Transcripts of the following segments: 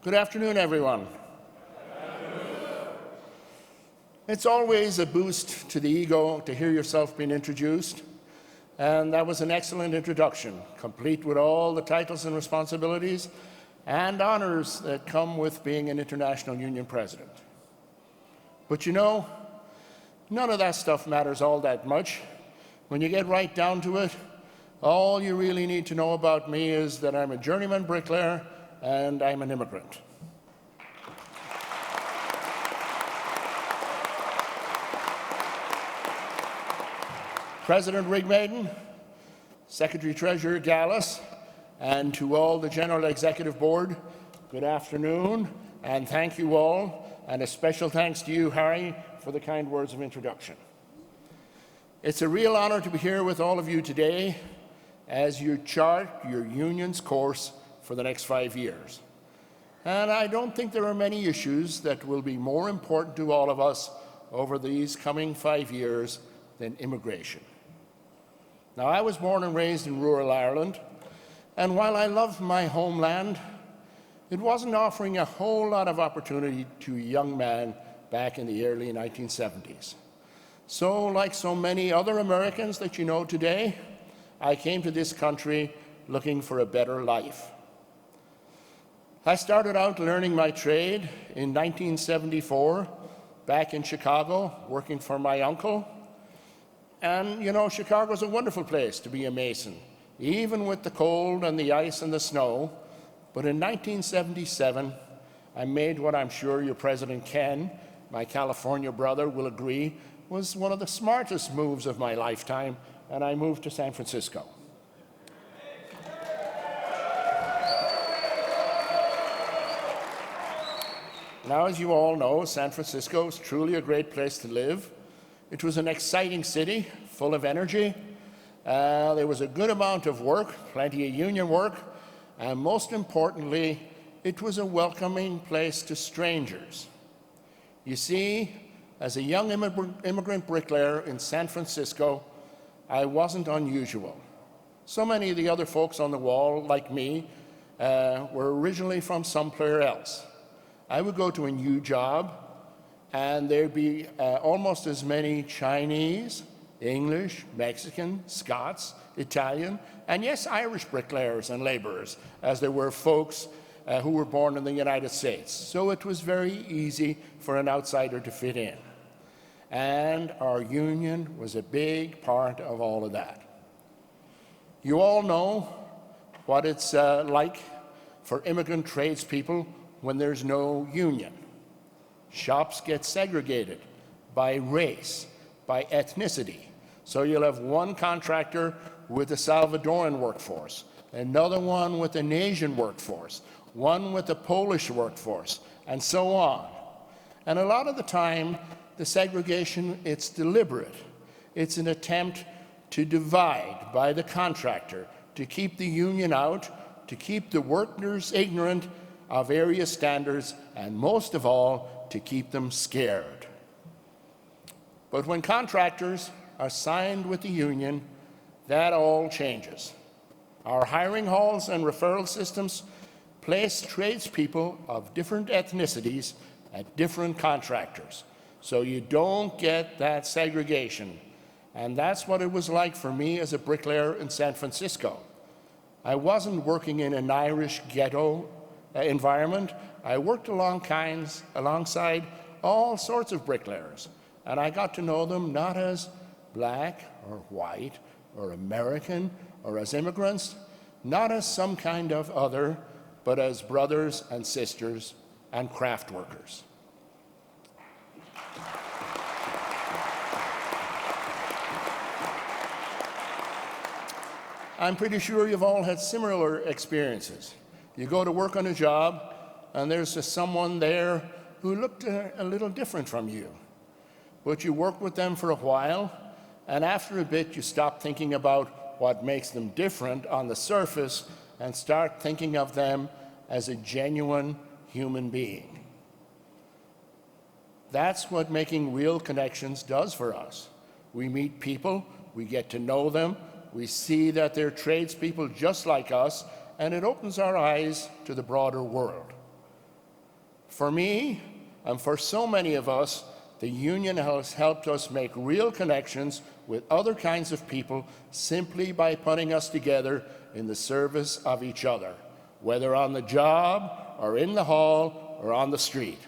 Good afternoon, everyone. It's always a boost to the ego to hear yourself being introduced, and that was an excellent introduction, complete with all the titles and responsibilities and honors that come with being an International Union President. But you know, none of that stuff matters all that much. When you get right down to it, all you really need to know about me is that I'm a journeyman bricklayer and I'm an immigrant. President Rigmaiden, Secretary-Treasurer Gallus, and to all the General Executive Board, good afternoon, and thank you all, and a special thanks to you, Harry, for the kind words of introduction. It's a real honor to be here with all of you today as you chart your union's course for the next 5 years. And I don't think there are many issues that will be more important to all of us over these coming 5 years than immigration. Now, I was born and raised in rural Ireland, and while I loved my homeland, it wasn't offering a whole lot of opportunity to a young man back in the early 1970s. So, like so many other Americans that you know today, I came to this country looking for a better life. I started out learning my trade in 1974 back in Chicago, working for my uncle. And, you know, Chicago's a wonderful place to be a mason, even with the cold and the ice and the snow. But in 1977, I made what I'm sure your President Ken, my California brother, will agree was one of the smartest moves of my lifetime, and I moved to San Francisco. Now, as you all know, San Francisco is truly a great place to live. It was an exciting city, full of energy. There was a good amount of work, plenty of union work, and most importantly, it was a welcoming place to strangers. You see, as a young immigrant bricklayer in San Francisco, I wasn't unusual. So many of the other folks on the wall, like me, were originally from somewhere else. I would go to a new job, and there'd be almost as many Chinese, English, Mexican, Scots, Italian, and yes, Irish bricklayers and laborers as there were folks who were born in the United States. So it was very easy for an outsider to fit in. And our union was a big part of all of that. You all know what it's like for immigrant tradespeople when there's no union. Shops get segregated by race, by ethnicity. So you'll have one contractor with a Salvadoran workforce, another one with an Asian workforce, one with a Polish workforce, and so on. And a lot of the time, the segregation, it's deliberate. It's an attempt to divide by the contractor, to keep the union out, to keep the workers ignorant of area standards, and most of all, to keep them scared. But when contractors are signed with the union, that all changes. Our hiring halls and referral systems place tradespeople of different ethnicities at different contractors, so you don't get that segregation. And that's what it was like for me as a bricklayer in San Francisco. I wasn't working in an Irish ghetto environment. I worked alongside all sorts of bricklayers, and I got to know them not as black or white or American or as immigrants, not as some kind of other, but as brothers and sisters and craft workers. I'm pretty sure you've all had similar experiences. You go to work on a job, and there's just someone there who looked a little different from you. But you work with them for a while, and after a bit, you stop thinking about what makes them different on the surface and start thinking of them as a genuine human being. That's what making real connections does for us. We meet people, we get to know them, we see that they're tradespeople just like us, and it opens our eyes to the broader world. For me, and for so many of us, the union has helped us make real connections with other kinds of people simply by putting us together in the service of each other, whether on the job or in the hall or on the street.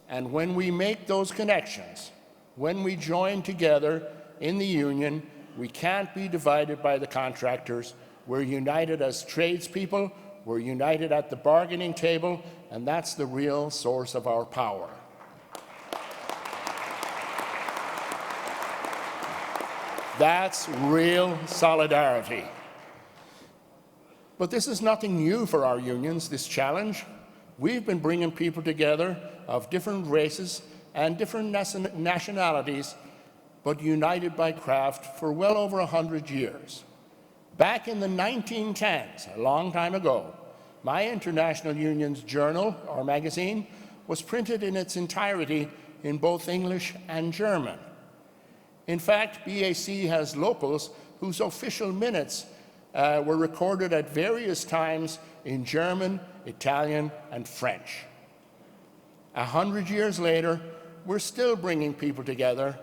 And when we make those connections, when we join together in the union, we can't be divided by the contractors. We're united as tradespeople, we're united at the bargaining table, and that's the real source of our power. That's real solidarity. But this is nothing new for our unions, this challenge. We've been bringing people together of different races and different nationalities, but united by craft for well over 100 years. Back in the 1910s, a long time ago, my International Union's journal, or magazine, was printed in its entirety in both English and German. In fact, BAC has locals whose official minutes were recorded at various times in German, Italian, and French. 100 years later, we're still bringing people together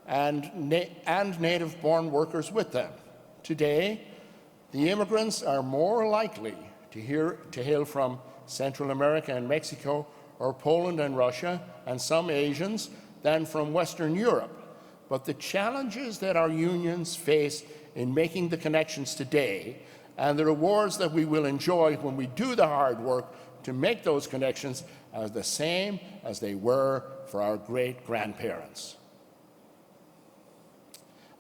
and native-born workers with them. Today, the immigrants are more likely to hail from Central America and Mexico, or Poland and Russia, and some Asians, than from Western Europe. But the challenges that our unions face in making the connections today, and the rewards that we will enjoy when we do the hard work to make those connections, are the same as they were for our great-grandparents.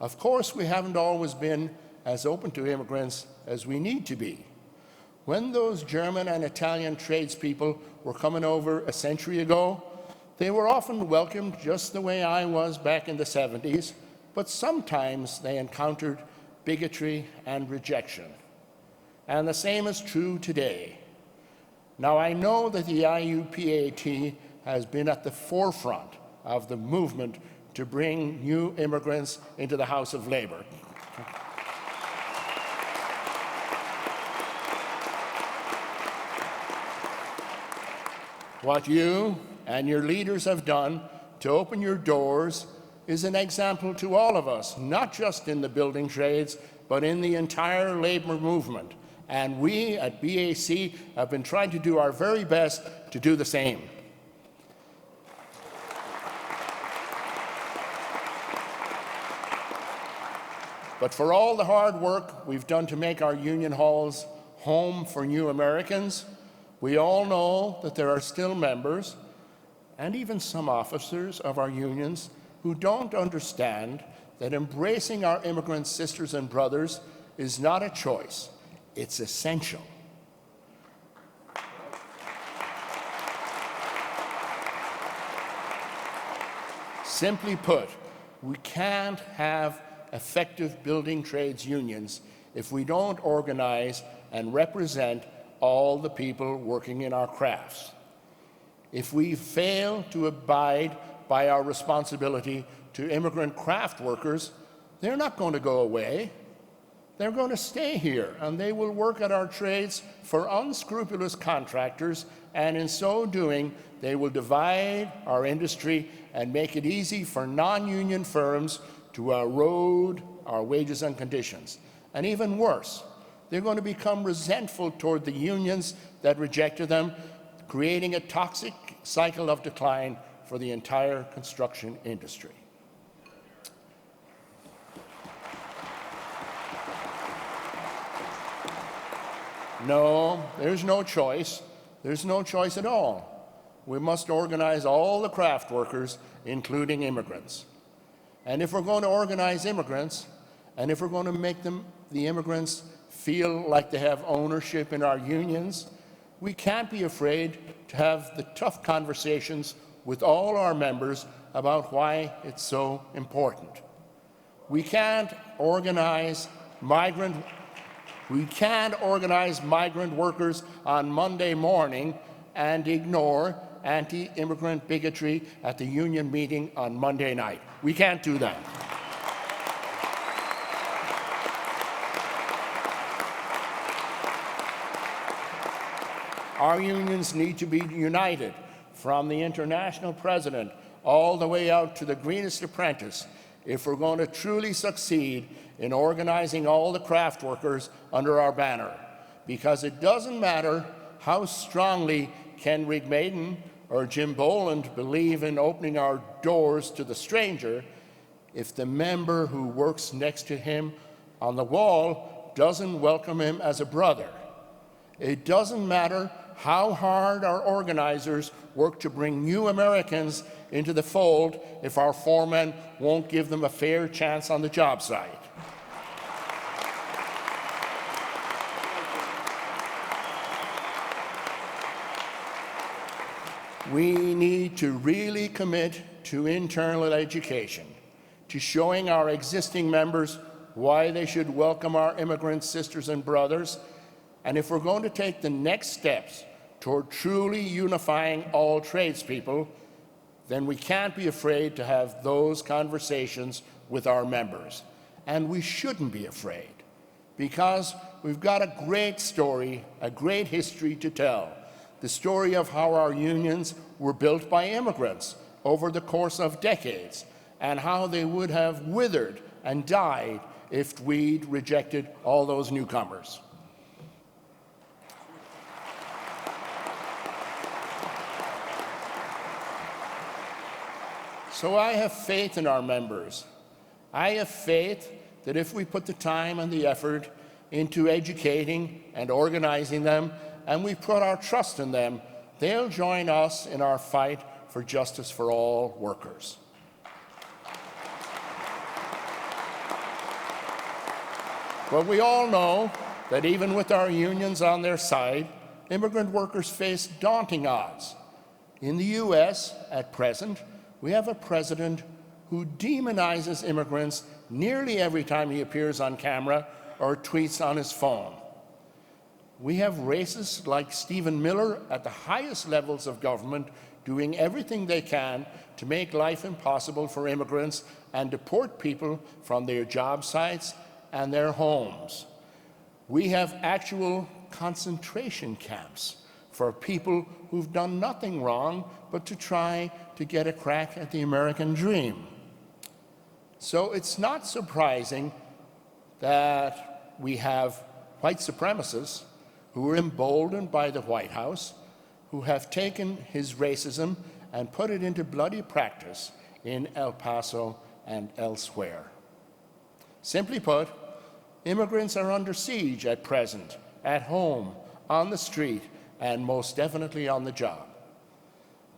Of course, we haven't always been as open to immigrants as we need to be. When those German and Italian tradespeople were coming over a century ago, they were often welcomed just the way I was back in the 70s, but sometimes they encountered bigotry and rejection. And the same is true today. Now, I know that the IUPAT has been at the forefront of the movement to bring new immigrants into the House of Labour. What you and your leaders have done to open your doors is an example to all of us, not just in the building trades, but in the entire labour movement. And we at BAC have been trying to do our very best to do the same. But for all the hard work we've done to make our union halls home for new Americans, we all know that there are still members and even some officers of our unions who don't understand that embracing our immigrant sisters and brothers is not a choice, it's essential. Simply put, we can't have effective building trades unions if we don't organize and represent all the people working in our crafts. If we fail to abide by our responsibility to immigrant craft workers, they're not going to go away. They're going to stay here, and they will work at our trades for unscrupulous contractors, and in so doing, they will divide our industry and make it easy for non-union firms to erode our wages and conditions. And even worse, they're going to become resentful toward the unions that rejected them, creating a toxic cycle of decline for the entire construction industry. No, there's no choice. There's no choice at all. We must organize all the craft workers, including immigrants. And if we're going to organize immigrants, and if we're going to make the immigrants feel like they have ownership in our unions, we can't be afraid to have the tough conversations with all our members about why it's so important. We can't organize migrant workers on Monday morning and ignore anti-immigrant bigotry at the union meeting on Monday night. We can't do that. Our unions need to be united, from the international president all the way out to the greenest apprentice, if we're going to truly succeed in organizing all the craft workers under our banner. Because it doesn't matter how strongly Ken Rigmaiden or Jim Boland believe in opening our doors to the stranger, if the member who works next to him on the wall doesn't welcome him as a brother. It doesn't matter how hard our organizers work to bring new Americans into the fold if our foremen won't give them a fair chance on the job site. We need to really commit to internal education, to showing our existing members why they should welcome our immigrant sisters and brothers. And if we're going to take the next steps toward truly unifying all tradespeople, then we can't be afraid to have those conversations with our members. And we shouldn't be afraid, because we've got a great story, a great history to tell. The story of how our unions were built by immigrants over the course of decades, and how they would have withered and died if we'd rejected all those newcomers. So I have faith in our members. I have faith that if we put the time and the effort into educating and organizing them, and we put our trust in them, they'll join us in our fight for justice for all workers. But we all know that even with our unions on their side, immigrant workers face daunting odds. In the U.S., at present, we have a president who demonizes immigrants nearly every time he appears on camera or tweets on his phone. We have racists like Stephen Miller at the highest levels of government doing everything they can to make life impossible for immigrants and deport people from their job sites and their homes. We have actual concentration camps for people who've done nothing wrong but to try to get a crack at the American dream. So it's not surprising that we have white supremacists who are emboldened by the White House, who have taken his racism and put it into bloody practice in El Paso and elsewhere. Simply put, immigrants are under siege at present, at home, on the street, and most definitely on the job.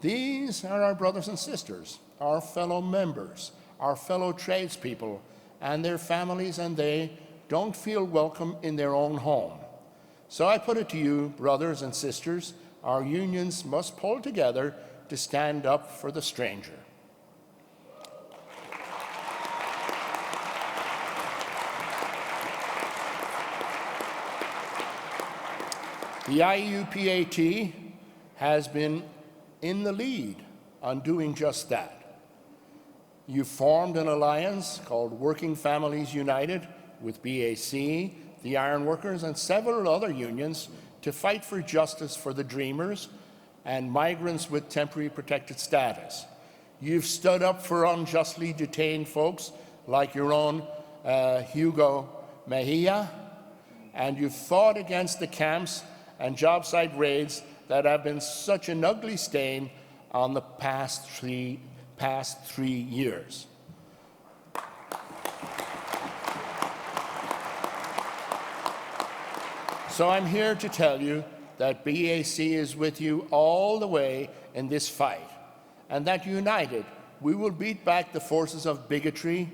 These are our brothers and sisters, our fellow members, our fellow tradespeople, and their families, and they don't feel welcome in their own home. So I put it to you, brothers and sisters, our unions must pull together to stand up for the stranger. The IUPAT has been in the lead on doing just that. You formed an alliance called Working Families United with BAC, the Ironworkers, and several other unions to fight for justice for the Dreamers and migrants with temporary protected status. You've stood up for unjustly detained folks like your own Hugo Mejia, and you've fought against the camps and job site raids that have been such an ugly stain on the past three years. So I'm here to tell you that BAC is with you all the way in this fight, and that united, we will beat back the forces of bigotry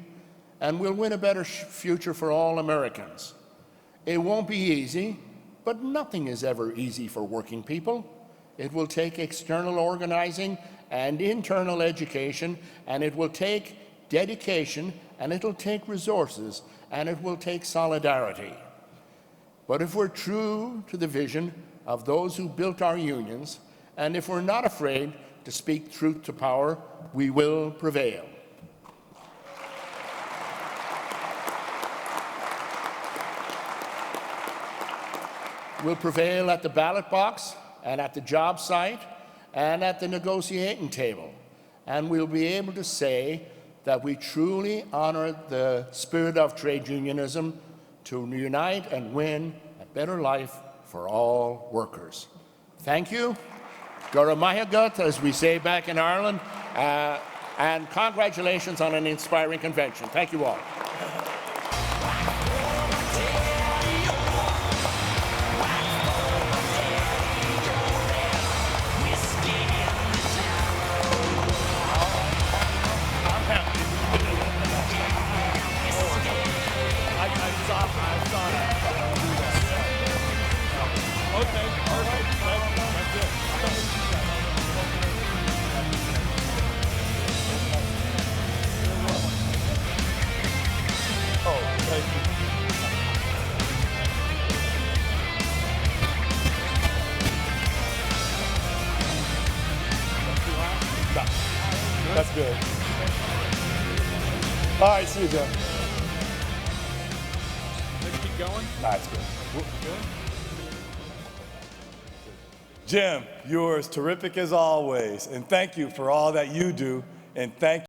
and we'll win a better future for all Americans. It won't be easy, but nothing is ever easy for working people. It will take external organizing and internal education, and it will take dedication, and it will take resources, and it will take solidarity. But if we're true to the vision of those who built our unions, and if we're not afraid to speak truth to power, we will prevail. We'll prevail at the ballot box, and at the job site and at the negotiating table. And we'll be able to say that we truly honor the spirit of trade unionism to unite and win a better life for all workers. Thank you. Goramayagut, as we say back in Ireland, and congratulations on an inspiring convention. Thank you all. That's good. All right, see you, Jim. Let's keep going. Nah, it's good. Jim, yours terrific as always, and thank you for all that you do, and thank you.